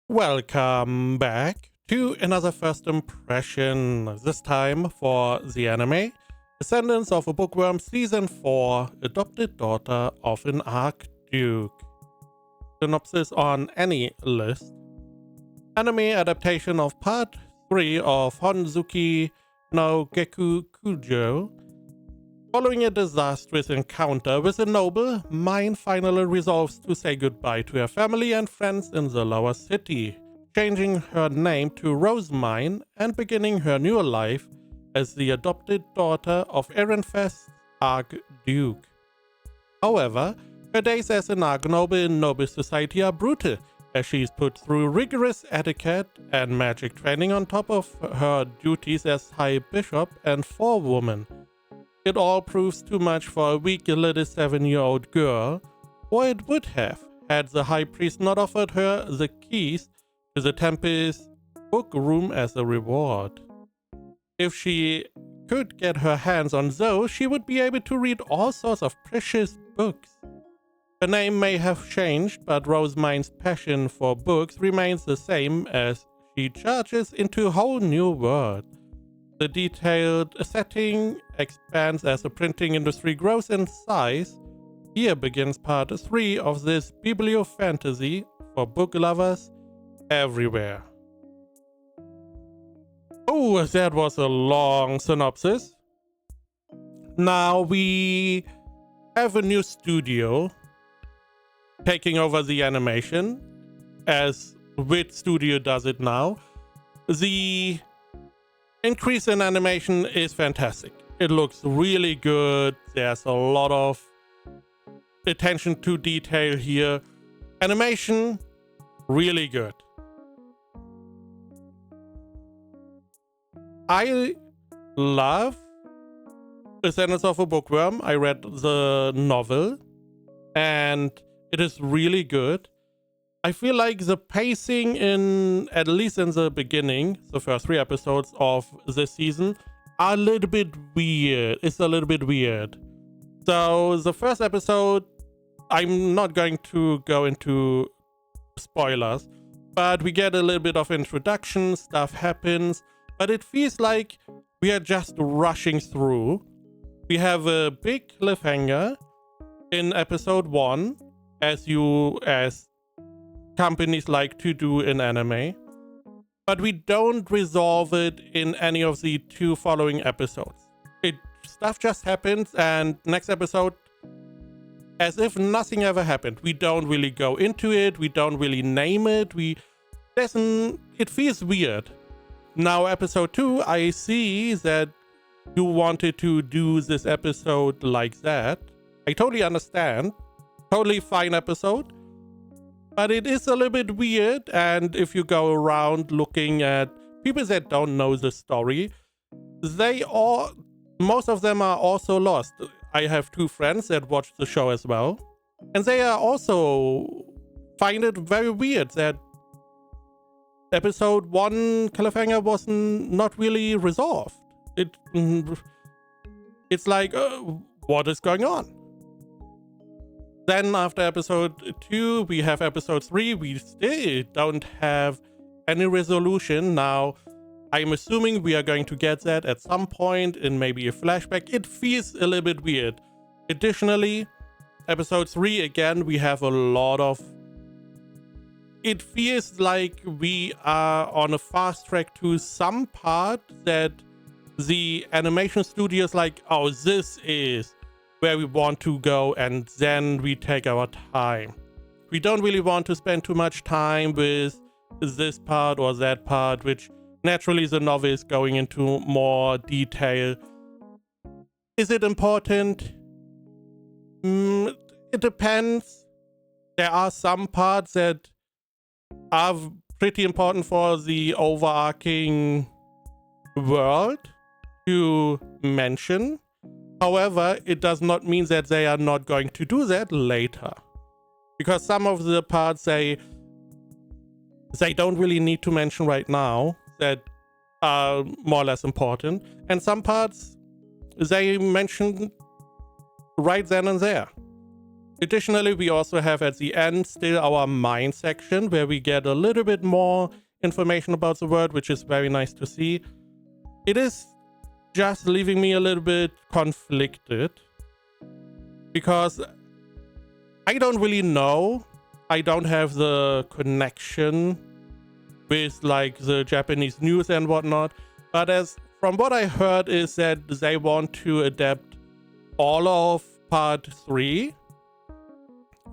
Welcome back to another first impression, this time for the anime Ascendance of a Bookworm Season 4, Adopted Daughter of an Archduke. Synopsis on any list. Anime adaptation of Part 3 of Honzuki no Geku Kujo. Following a disastrous encounter with a noble, Mine finally resolves to say goodbye to her family and friends in the lower city, changing her name to Rose Mine and beginning her new life as the adopted daughter of Ehrenfest's Archduke. However, her days as an Archnoble in noble society are brutal, as she is put through rigorous etiquette and magic training on top of her duties as High Bishop and Forewoman. It all proves too much for a weak little 7-year-old girl, or it would have, had the High Priest not offered her the keys to the temple's bookroom as a reward. If she could get her hands on those, she would be able to read all sorts of precious books. Her name may have changed, but Rosemine's passion for books remains the same as she charges into a whole new world. The detailed setting expands as the printing industry grows in size. Here begins part 3 of this bibliofantasy for book lovers everywhere. Oh, that was a long synopsis. Now we have a new studio taking over the animation. As which studio does it now? The increase in animation is fantastic. It looks really good. There's a lot of attention to detail here. Animation, really good. I love Ascendance of a Bookworm. I read the novel and it is really good. I feel like the pacing at least in the beginning, the first 3 episodes of this season, are a little bit weird. It's a little bit weird. So the first episode, I'm not going to go into spoilers, but we get a little bit of introduction, stuff happens, but it feels like we are just rushing through. We have a big cliffhanger in episode 1, as companies like to do in anime, but we don't resolve it in any of the 2 following episodes. Stuff just happens, and next episode, as if nothing ever happened. We don't really go into it, we don't really name it, it feels weird. Now episode 2, I see that you wanted to do this episode like that. I totally understand. Totally fine episode. But it is a little bit weird, and if you go around looking at people that don't know the story, most of them are also lost. I have 2 friends that watch the show as well, and they are also find it very weird that episode 1 cliffhanger was not really resolved. It's like, what is going on? Then after episode 2, we have episode 3. We still don't have any resolution. Now, I'm assuming we are going to get that at some point in maybe a flashback. It feels a little bit weird. Additionally, episode 3, again, we have a lot of... It feels like we are on a fast track to some part that the animation studio is like, oh, this is where we want to go, and then we take our time. We don't really want to spend too much time with this part or that part, which naturally the novel is going into more detail. Is it important? It depends. There are some parts that are pretty important for the overarching world to mention. However, it does not mean that they are not going to do that later. Because some of the parts they don't really need to mention right now that are more or less important. And some parts they mention right then and there. Additionally, we also have at the end still our mine section where we get a little bit more information about the world, which is very nice to see. It is just leaving me a little bit conflicted because I don't really know. I don't have the connection with like the Japanese news and whatnot, but from what I heard is that they want to adapt all of part 3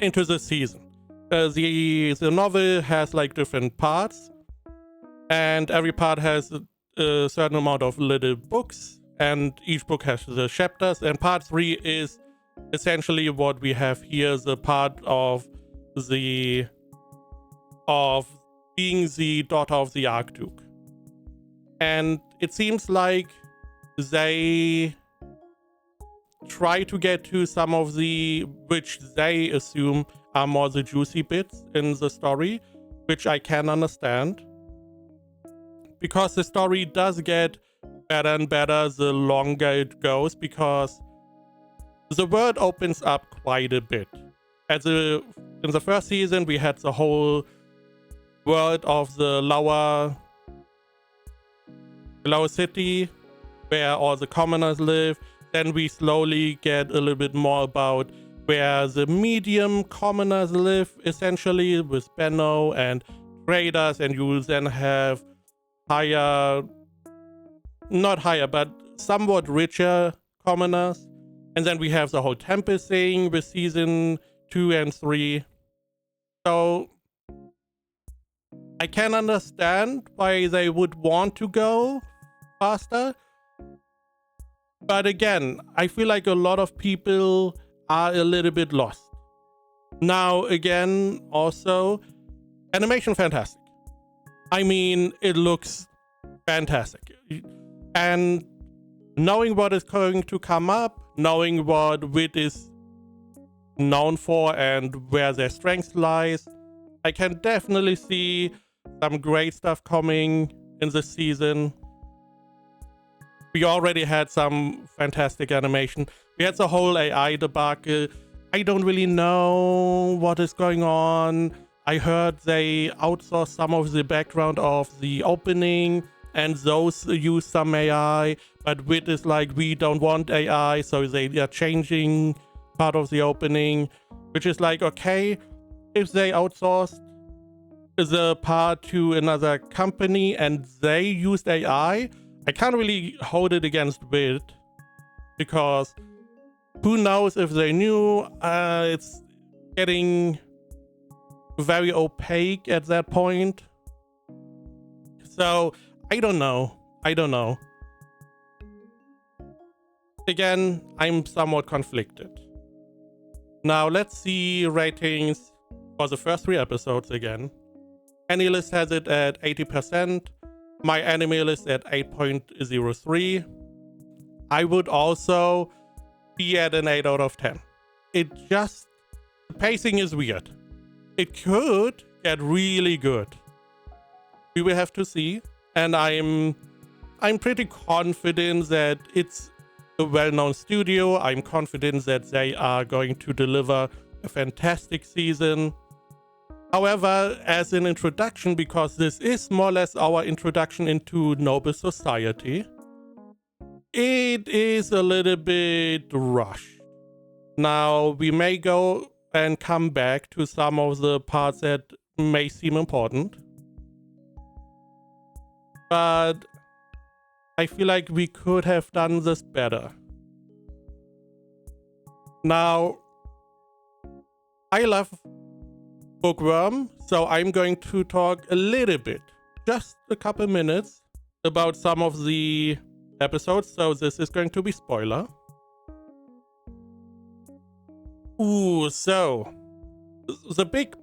into the season. The novel has like different parts, and every part has a certain amount of little books, and each book has the chapters, and part 3 is essentially what we have here, the part of being the daughter of the Archduke. And it seems like they try to get to some of which they assume are more the juicy bits in the story, which I can understand. Because the story does get better and better the longer it goes, because the world opens up quite a bit. In the first season, we had the whole world of the lower city where all the commoners live. Then we slowly get a little bit more about where the medium commoners live, essentially, with Benno and traders, and you then have not higher, but somewhat richer commoners. And then we have the whole temple thing with season 2 and 3. So I can understand why they would want to go faster. But again, I feel like a lot of people are a little bit lost. Now, again, also, animation fantastic. I mean, it looks fantastic. And knowing what is going to come up, knowing what Wit is known for and where their strength lies, I can definitely see some great stuff coming in this season. We already had some fantastic animation. We had the whole AI debacle. I don't really know what is going on. I heard they outsourced some of the background of the opening, and those use some AI, but Wit is like, we don't want AI, so they are changing part of the opening, which is like, okay, if they outsourced the part to another company and they used AI, I can't really hold it against Wit, because who knows if they knew. It's getting very opaque at that point. So I don't know. Again, I'm somewhat conflicted. Now let's see ratings for the first 3 episodes again. AniList has it at 80%. My anime list at 8.03. I would also be at an 8 out of 10. The pacing is weird. It could get really good. We will have to see. And I'm pretty confident that it's a well-known studio. I'm confident that they are going to deliver a fantastic season. However, as an introduction, because this is more or less our introduction into noble society, it is a little bit rushed. Now, we may go and come back to some of the parts that may seem important, but I feel like we could have done this better. Now, I love Bookworm, so I'm going to talk a little bit, just a couple minutes, about some of the episodes, so this is going to be spoiler. So the big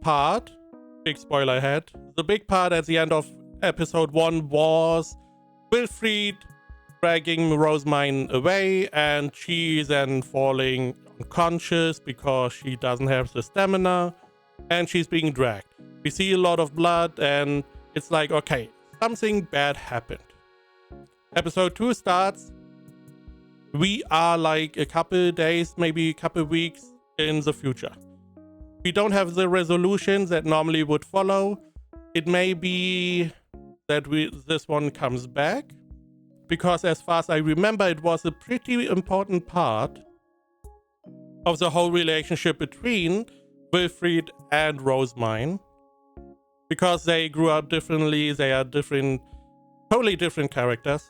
spoiler ahead, the big part at the end of episode 1 was Wilfried dragging Rosemine away, and she then falling unconscious because she doesn't have the stamina, and she's being dragged. We see a lot of blood, and it's like, okay, something bad happened. Episode 2 starts. We are like a couple days, maybe a couple weeks in the future. we don't have the resolutions that normally would follow. It may be that this one comes back, because as far as I remember, it was a pretty important part of the whole relationship between Wilfried and Rosemine, because they grew up differently. They are different, totally different characters.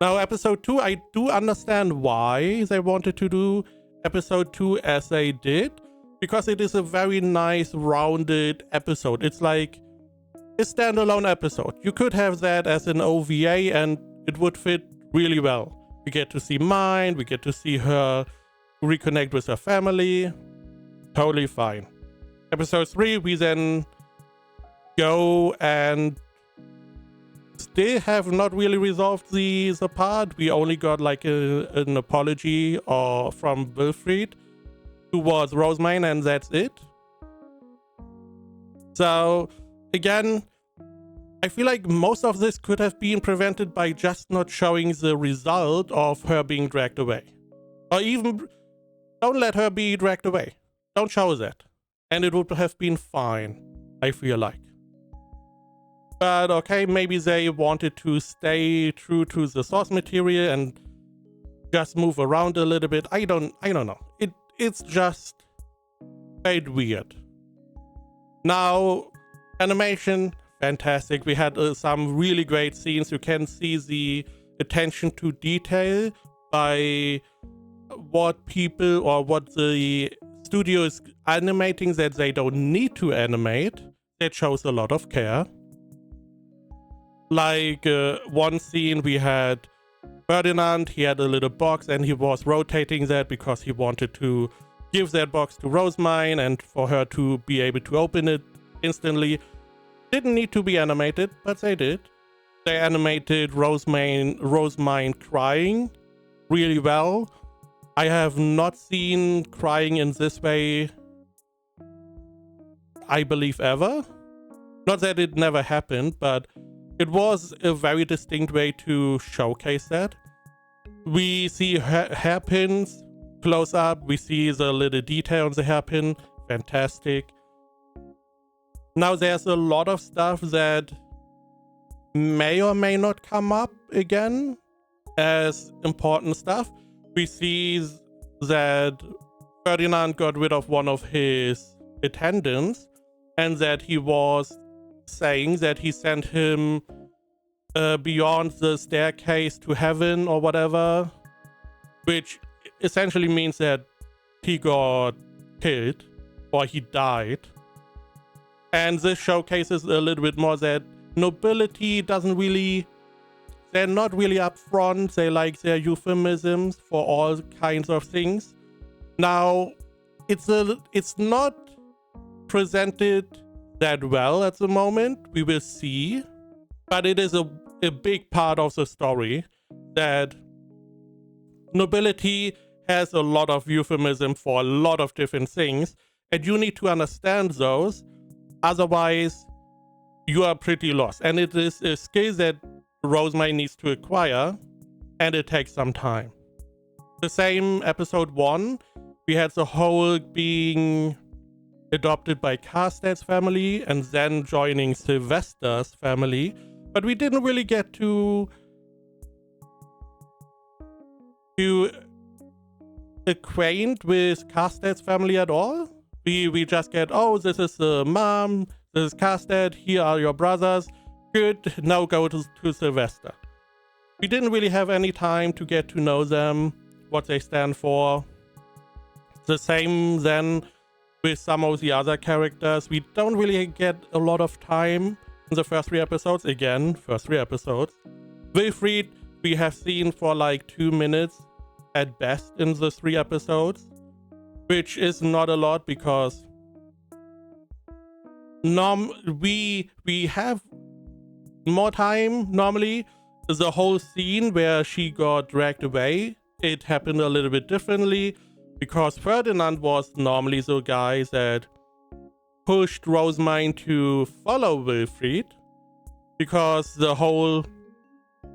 Now, episode 2, I do understand why they wanted to do episode 2 as they did, because it is a very nice, rounded episode. It's like a standalone episode. You could have that as an OVA and it would fit really well. We get to see Mine, we get to see her reconnect with her family. Totally fine. Episode 3, we then go and still have not really resolved the part. We only got like an apology from Wilfried towards Rosemine, and that's it. So again, I feel like most of this could have been prevented by just not showing the result of her being dragged away. Or even don't let her be dragged away. Don't show that. And it would have been fine, I feel like. But okay, maybe they wanted to stay true to the source material and just move around a little bit. I don't know. It's just felt weird. Now, animation, fantastic. We had some really great scenes. You can see the attention to detail by what people or what the studio is animating that they don't need to animate. That shows a lot of care. Like one scene we had Ferdinand, he had a little box and he was rotating that because he wanted to give that box to Rosemine and for her to be able to open it instantly. Didn't need to be animated, but they did. They animated Rosemine crying really well. I have not seen crying in this way, I believe, ever. Not that it never happened, but it was a very distinct way to showcase that. We see hairpins close up. We see the little detail on the hairpin. Fantastic. Now there's a lot of stuff that may or may not come up again as important stuff. We see that Ferdinand got rid of one of his attendants and that he was saying that he sent him beyond the staircase to heaven or whatever, which essentially means that he got killed or he died. And this showcases a little bit more that nobility they're not really upfront. They like their euphemisms for all kinds of things. Now, it's not presented that well at the moment. We will see, but it is a big part of the story that nobility has a lot of euphemism for a lot of different things, and you need to understand those. Otherwise, you are pretty lost. And it is a skill that Rosemine needs to acquire, and it takes some time. The same episode 1, we had the whole being adopted by Karstad's family and then joining Sylvester's family, but we didn't really get to acquaint with Karstad's family at all. We just get, oh, this is the mom, this is Karstad, here are your brothers, good, now go to Sylvester. We didn't really have any time to get to know them, what they stand for. The same then with some of the other characters. We don't really get a lot of time in the first 3 episodes. Again, first 3 episodes. Wilfried, we have seen for like 2 minutes at best in the 3 episodes, which is not a lot because we have more time normally. The whole scene where she got dragged away, it happened a little bit differently because Ferdinand was normally the guy that pushed Rosemine to follow Wilfried, because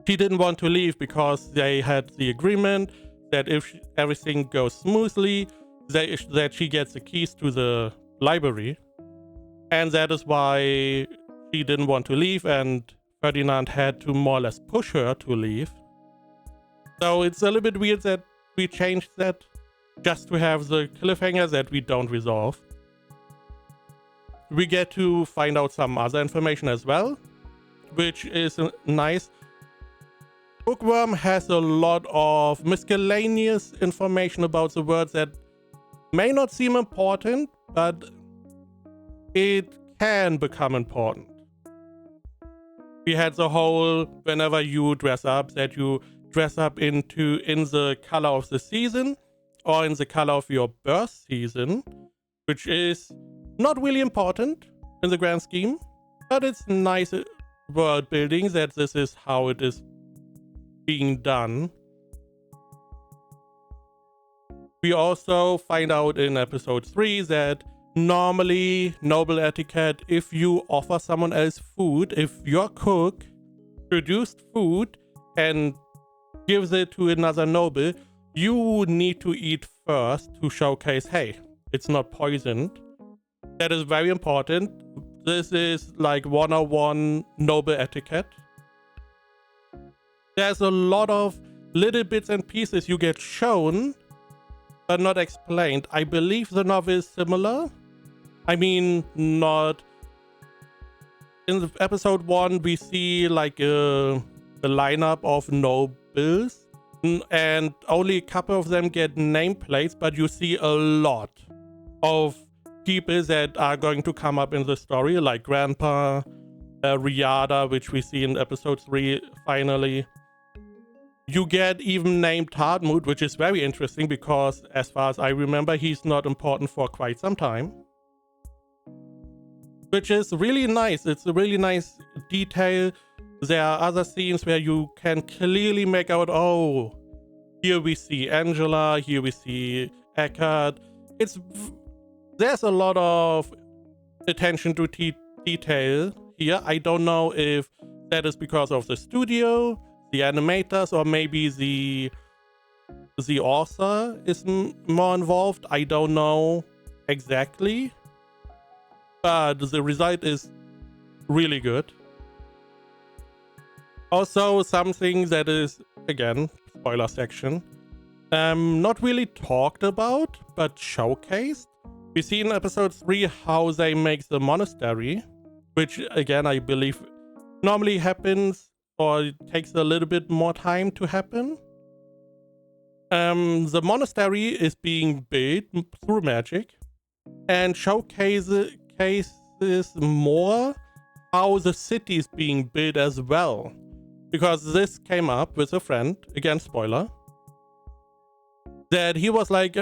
he didn't want to leave because they had the agreement that if everything goes smoothly, that she gets the keys to the library, and that is why she didn't want to leave, and Ferdinand had to more or less push her to leave. So it's a little bit weird that we changed that just to have the cliffhanger that we don't resolve. We get to find out some other information as well, which is nice. Bookworm has a lot of miscellaneous information about the world that may not seem important, but it can become important. We had the whole, whenever you dress up, that you dress up in the color of the season or in the color of your birth season, which is not really important in the grand scheme, but it's nice world building that this is how it is being done. We also find out in episode 3 that normally noble etiquette, if you offer someone else food, if your cook produced food and gives it to another noble, you need to eat first to showcase, hey, it's not poisoned. That is very important. This is like 101 noble etiquette. There's a lot of little bits and pieces you get shown but not explained. I believe the novel is similar. I mean, not... In episode 1, we see like a lineup of nobles, and only a couple of them get nameplates, but you see a lot of people that are going to come up in the story, like Grandpa, Riada, which we see in episode 3 finally. You get even named Tartmut, which is very interesting because, as far as I remember, he's not important for quite some time. Which is really nice. It's a really nice detail. There are other scenes where you can clearly make out, oh, here we see Angela, here we see Eckhart. There's a lot of attention to detail here. I don't know if that is because of the studio, the animators, or maybe the author is more involved. I don't know exactly, but the result is really good. Also, something that is, again, spoiler section, not really talked about, but showcased. We see in episode 3 how they make the monastery, which, again, I believe normally happens, or it takes a little bit more time to happen. The monastery is being built through magic and showcases more how the city is being built as well. Because this came up with a friend, again spoiler, that he was like,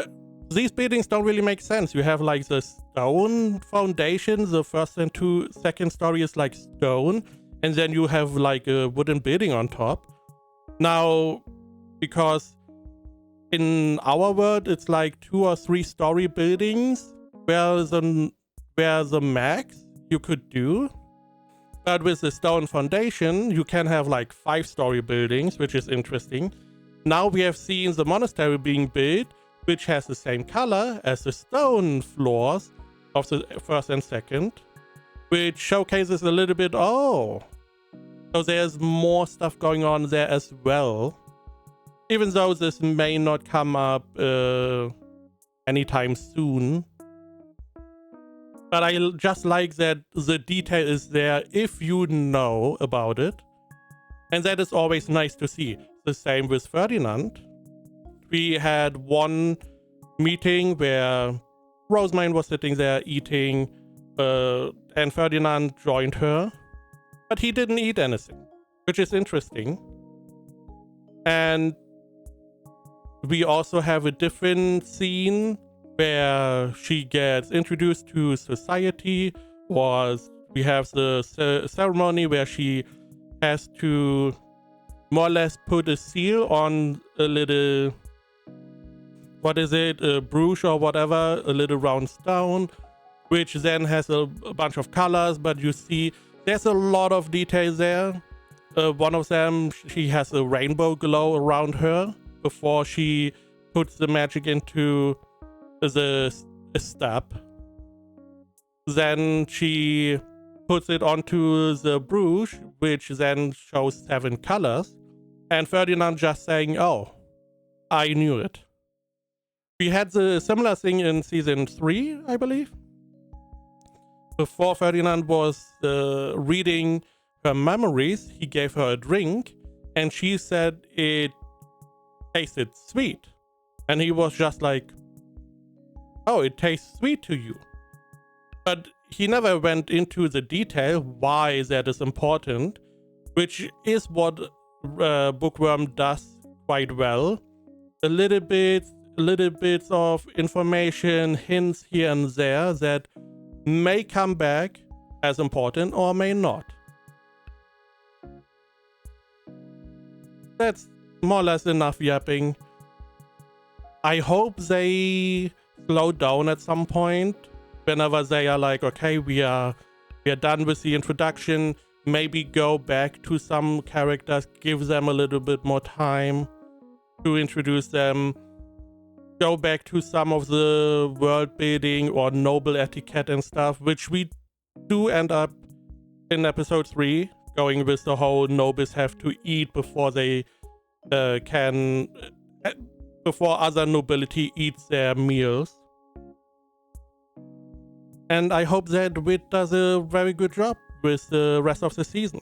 these buildings don't really make sense. You have like the stone foundation, the first and second story is like stone, and then you have like a wooden building on top. Now, because in our world it's like 2 or 3 story buildings where the max you could do. But with the stone foundation, you can have like 5-story buildings, which is interesting. Now we have seen the monastery being built, which has the same color as the stone floors of the first and second, which showcases a little bit, oh, so there's more stuff going on there as well. Even though this may not come up anytime soon. But I just like that the detail is there if you know about it. And that is always nice to see. The same with Ferdinand. We had one meeting where Rosamund was sitting there eating, and Ferdinand joined her. But he didn't eat anything, which is interesting. And we also have a different scene where she gets introduced to society. We have the ceremony where she has to more or less put a seal on a little, what is it, a brooch or whatever, a little round stone, which then has a bunch of colors, but you see there's a lot of detail there. One of them, she has a rainbow glow around her before she puts the magic into the step. Then she puts it onto the brooch, which then shows 7 colors. And Ferdinand just saying, oh, I knew it. We had the similar thing in season 3, I believe. Before Ferdinand was reading her memories, he gave her a drink, and she said it tasted sweet. And he was just like, oh, it tastes sweet to you. But he never went into the detail why that is important, which is what Bookworm does quite well. A little bit of information, hints here and there that may come back as important or may not. That's more or less enough yapping. I hope they slow down at some point whenever they are like, okay, we are done with the introduction. Maybe go back to some characters, give them a little bit more time to introduce them. Go back to some of the world building or noble etiquette and stuff, which we do end up in episode 3, going with the whole nobles have to eat before they before other nobility eats their meals. And I hope that Wit does a very good job with the rest of the season.